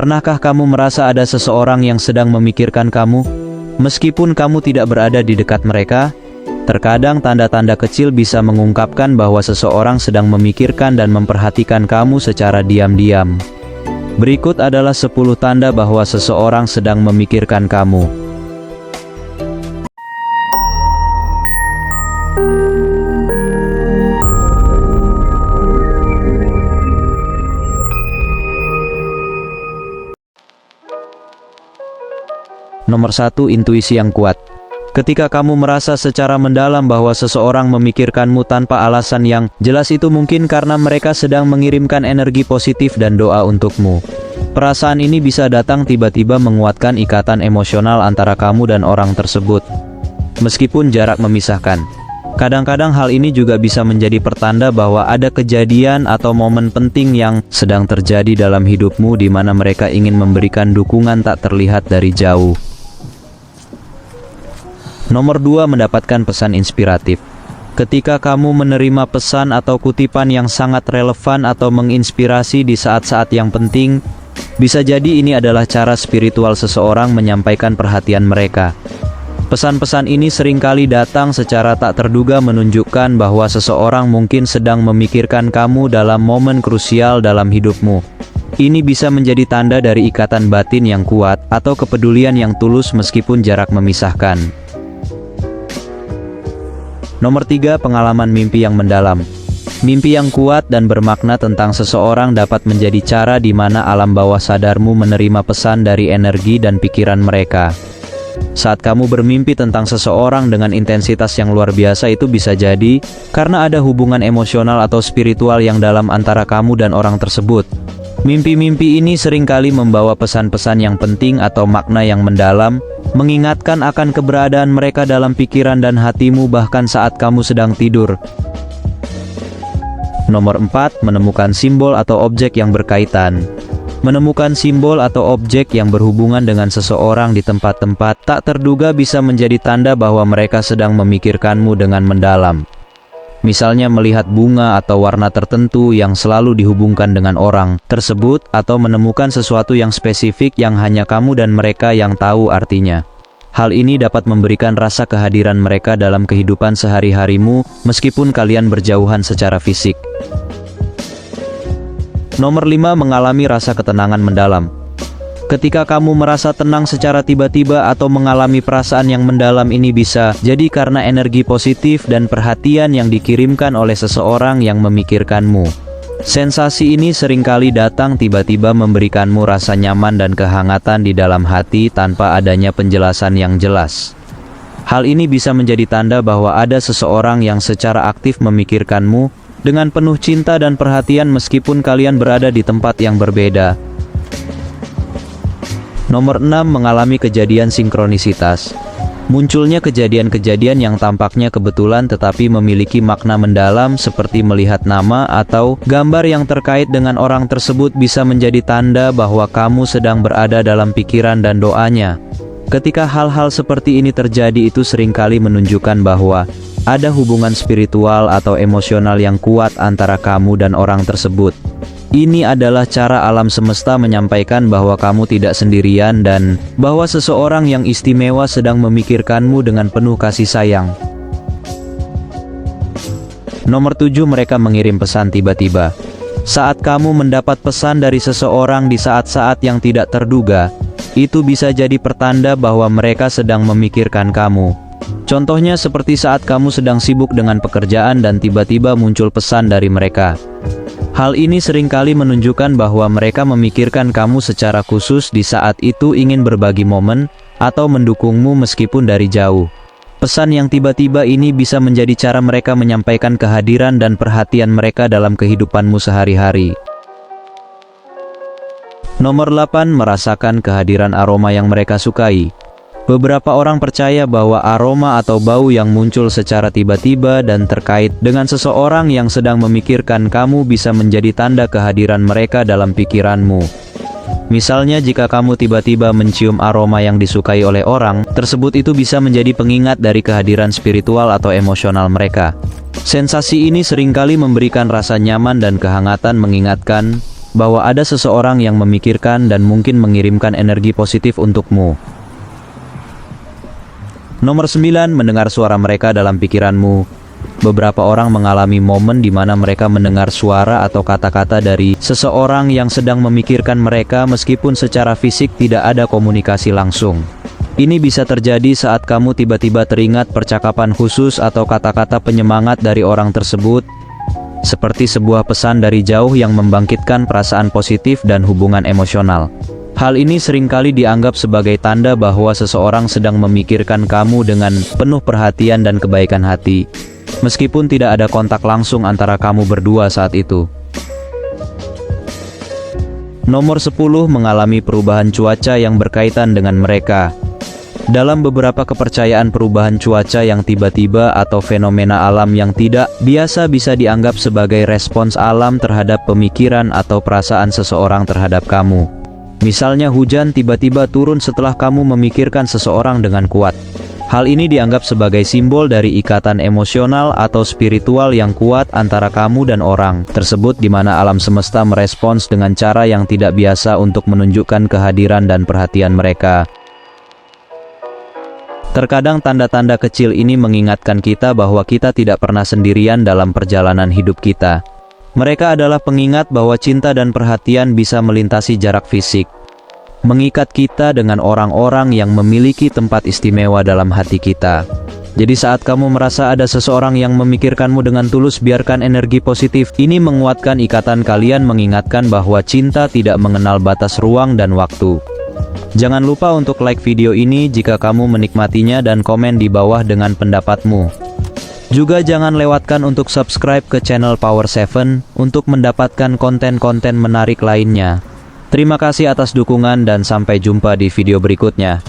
Pernahkah kamu merasa ada seseorang yang sedang memikirkan kamu, meskipun kamu tidak berada di dekat mereka? Terkadang tanda-tanda kecil bisa mengungkapkan bahwa seseorang sedang memikirkan dan memperhatikan kamu secara diam-diam. Berikut adalah 10 tanda bahwa seseorang sedang memikirkan kamu. Nomor 1, intuisi yang kuat. Ketika kamu merasa secara mendalam bahwa seseorang memikirkanmu tanpa alasan yang jelas, itu mungkin karena mereka sedang mengirimkan energi positif dan doa untukmu. Perasaan ini bisa datang tiba-tiba menguatkan ikatan emosional antara kamu dan orang tersebut, meskipun jarak memisahkan. Kadang-kadang hal ini juga bisa menjadi pertanda bahwa ada kejadian atau momen penting yang sedang terjadi dalam hidupmu di mana mereka ingin memberikan dukungan tak terlihat dari jauh. Nomor 2, mendapatkan pesan inspiratif. Ketika kamu menerima pesan atau kutipan yang sangat relevan atau menginspirasi di saat-saat yang penting, bisa jadi ini adalah cara spiritual seseorang menyampaikan perhatian mereka. Pesan-pesan ini seringkali datang secara tak terduga, menunjukkan bahwa seseorang mungkin sedang memikirkan kamu dalam momen krusial dalam hidupmu. Ini bisa menjadi tanda dari ikatan batin yang kuat atau kepedulian yang tulus meskipun jarak memisahkan. Nomor 3, pengalaman mimpi yang mendalam. Mimpi yang kuat dan bermakna tentang seseorang dapat menjadi cara di mana alam bawah sadarmu menerima pesan dari energi dan pikiran mereka. Saat kamu bermimpi tentang seseorang dengan intensitas yang luar biasa, itu bisa jadi karena ada hubungan emosional atau spiritual yang dalam antara kamu dan orang tersebut. Mimpi-mimpi ini seringkali membawa pesan-pesan yang penting atau makna yang mendalam, mengingatkan akan keberadaan mereka dalam pikiran dan hatimu bahkan saat kamu sedang tidur. Nomor 4, menemukan simbol atau objek yang berkaitan. Menemukan simbol atau objek yang berhubungan dengan seseorang di tempat-tempat tak terduga bisa menjadi tanda bahwa mereka sedang memikirkanmu dengan mendalam. Misalnya melihat bunga atau warna tertentu yang selalu dihubungkan dengan orang tersebut, atau menemukan sesuatu yang spesifik yang hanya kamu dan mereka yang tahu artinya. Hal ini dapat memberikan rasa kehadiran mereka dalam kehidupan sehari-harimu meskipun kalian berjauhan secara fisik. Nomor 5, mengalami rasa ketenangan mendalam. Ketika kamu merasa tenang secara tiba-tiba atau mengalami perasaan yang mendalam, ini bisa jadi karena energi positif dan perhatian yang dikirimkan oleh seseorang yang memikirkanmu. Sensasi ini seringkali datang tiba-tiba, memberikanmu rasa nyaman dan kehangatan di dalam hati tanpa adanya penjelasan yang jelas. Hal ini bisa menjadi tanda bahwa ada seseorang yang secara aktif memikirkanmu dengan penuh cinta dan perhatian meskipun kalian berada di tempat yang berbeda. Nomor 6, mengalami kejadian sinkronisitas. Munculnya kejadian-kejadian yang tampaknya kebetulan tetapi memiliki makna mendalam, seperti melihat nama atau gambar yang terkait dengan orang tersebut, bisa menjadi tanda bahwa kamu sedang berada dalam pikiran dan doanya. Ketika hal-hal seperti ini terjadi, itu seringkali menunjukkan bahwa ada hubungan spiritual atau emosional yang kuat antara kamu dan orang tersebut. Ini adalah cara alam semesta menyampaikan bahwa kamu tidak sendirian dan bahwa seseorang yang istimewa sedang memikirkanmu dengan penuh kasih sayang. Nomor 7, mereka mengirim pesan tiba-tiba. Saat kamu mendapat pesan dari seseorang di saat-saat yang tidak terduga, itu bisa jadi pertanda bahwa mereka sedang memikirkan kamu. Contohnya seperti saat kamu sedang sibuk dengan pekerjaan dan tiba-tiba muncul pesan dari mereka. Hal ini seringkali menunjukkan bahwa mereka memikirkan kamu secara khusus di saat itu, ingin berbagi momen atau mendukungmu meskipun dari jauh. Pesan yang tiba-tiba ini bisa menjadi cara mereka menyampaikan kehadiran dan perhatian mereka dalam kehidupanmu sehari-hari. Nomor 8, merasakan kehadiran aroma yang mereka sukai. Beberapa orang percaya bahwa aroma atau bau yang muncul secara tiba-tiba dan terkait dengan seseorang yang sedang memikirkan kamu bisa menjadi tanda kehadiran mereka dalam pikiranmu. Misalnya, jika kamu tiba-tiba mencium aroma yang disukai oleh orang tersebut, itu bisa menjadi pengingat dari kehadiran spiritual atau emosional mereka. Sensasi ini seringkali memberikan rasa nyaman dan kehangatan, mengingatkan bahwa ada seseorang yang memikirkan dan mungkin mengirimkan energi positif untukmu. Nomor 9, mendengar suara mereka dalam pikiranmu. Beberapa orang mengalami momen di mana mereka mendengar suara atau kata-kata dari seseorang yang sedang memikirkan mereka meskipun secara fisik tidak ada komunikasi langsung. Ini bisa terjadi saat kamu tiba-tiba teringat percakapan khusus atau kata-kata penyemangat dari orang tersebut, seperti sebuah pesan dari jauh yang membangkitkan perasaan positif dan hubungan emosional. Hal ini seringkali dianggap sebagai tanda bahwa seseorang sedang memikirkan kamu dengan penuh perhatian dan kebaikan hati, meskipun tidak ada kontak langsung antara kamu berdua saat itu. Nomor 10, mengalami perubahan cuaca yang berkaitan dengan mereka. Dalam beberapa kepercayaan, perubahan cuaca yang tiba-tiba atau fenomena alam yang tidak biasa bisa dianggap sebagai respons alam terhadap pemikiran atau perasaan seseorang terhadap kamu. Misalnya hujan tiba-tiba turun setelah kamu memikirkan seseorang dengan kuat. Hal ini dianggap sebagai simbol dari ikatan emosional atau spiritual yang kuat antara kamu dan orang tersebut, di mana alam semesta merespons dengan cara yang tidak biasa untuk menunjukkan kehadiran dan perhatian mereka. Terkadang tanda-tanda kecil ini mengingatkan kita bahwa kita tidak pernah sendirian dalam perjalanan hidup kita. Mereka adalah pengingat bahwa cinta dan perhatian bisa melintasi jarak fisik, mengikat kita dengan orang-orang yang memiliki tempat istimewa dalam hati kita. Jadi saat kamu merasa ada seseorang yang memikirkanmu dengan tulus, biarkan energi positif ini menguatkan ikatan kalian, mengingatkan bahwa cinta tidak mengenal batas ruang dan waktu. Jangan lupa untuk like video ini jika kamu menikmatinya dan komen di bawah dengan pendapatmu. Juga jangan lewatkan untuk subscribe ke channel Power 7 untuk mendapatkan konten-konten menarik lainnya. Terima kasih atas dukungan dan sampai jumpa di video berikutnya.